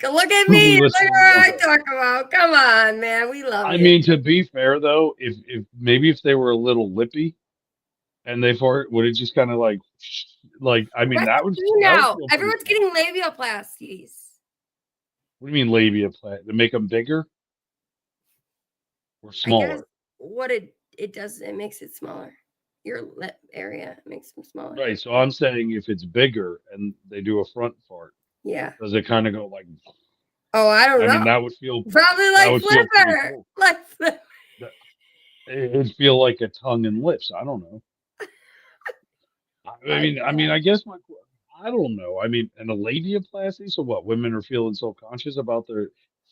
Look at We me. Look listen at and we don't what I judge. talk about. Come on, man. We love I you. mean, to be fair though, if maybe if they were a little lippy and they fart, would it just kind of like I mean That's that the would thing that would now. feel pretty Everyone's fun. getting labiaplasties. What do you mean labia plant? To make them bigger or I guess smaller? what it does, it makes it smaller. Your lip area makes them smaller. Right. So I'm saying if it's bigger and they do a front fart, Yeah. does it kind of go like? Oh, I don't I know. mean, that would feel Probably that like would feel pretty Flipper. cool. Like Flipper. That- It'd feel like a tongue and lips. I don't know. I guess I don't know. I mean, and a labiaplasty. So what? Women are feeling so conscious about their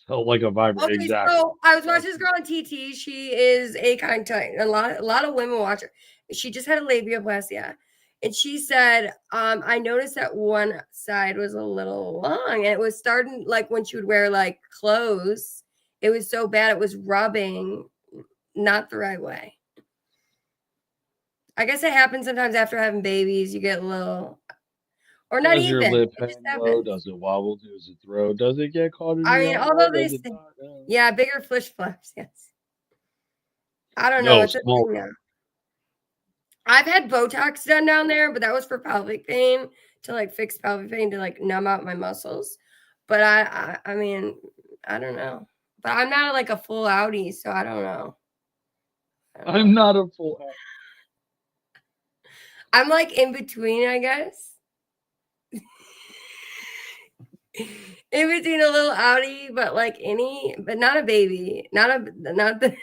felt like a vibrate. Okay, Exactly. so I was watching this That's girl on TT. She is a kind titan. A lot of women watch her. She just had a labiaplasty, and she said, I noticed that one side was a little long, and it was starting like when she would wear like clothes. It was so bad it was rubbing not the right way. I guess it happens sometimes after having babies. You get a little, or not does your even. lip It just hang low? happens. Does it wobble? Does it throw? Does it get caught in I your mean, eye? although Does it say, not? yeah, bigger flish flaps. Yes. I don't know. No, It's a thing smaller. now. I've had Botox done down there, but that was for pelvic pain to like fix pelvic pain to like numb out my muscles. But I mean, I don't know. But I'm not like a full outie, so I don't know. I'm not a full. I'm like in between, I guess. In between a little Audi, but like but not a baby, not the.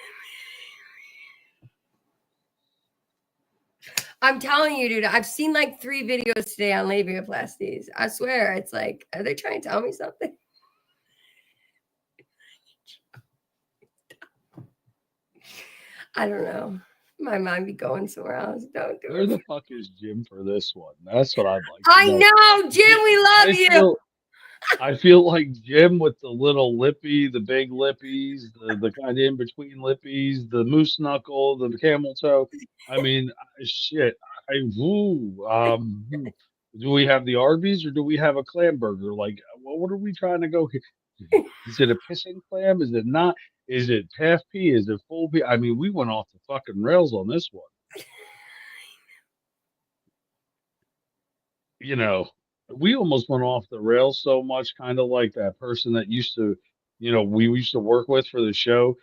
I'm telling you, dude, I've seen like 3 videos today on labiaplasties. I swear, it's like, are they trying to tell me something? I don't know. My mind be going somewhere else. Don't do Where it. the fuck is Jim for this one? That's what I'd like to I know. know, Jim, we love I you. I feel like Jim with the little lippy, the big lippies, the kind of in between lippies, the moose knuckle, the camel toe. I mean, shit. Do we have the Arby's or do we have a clam burger? Like, what are we trying to go here? Is it a pissing clam? Is it not? Is it half pea? Is it full pea? I mean, we went off the fucking rails on this one. You know, we almost went off the rails so much, kind of like that person that used to, we used to work with for the show.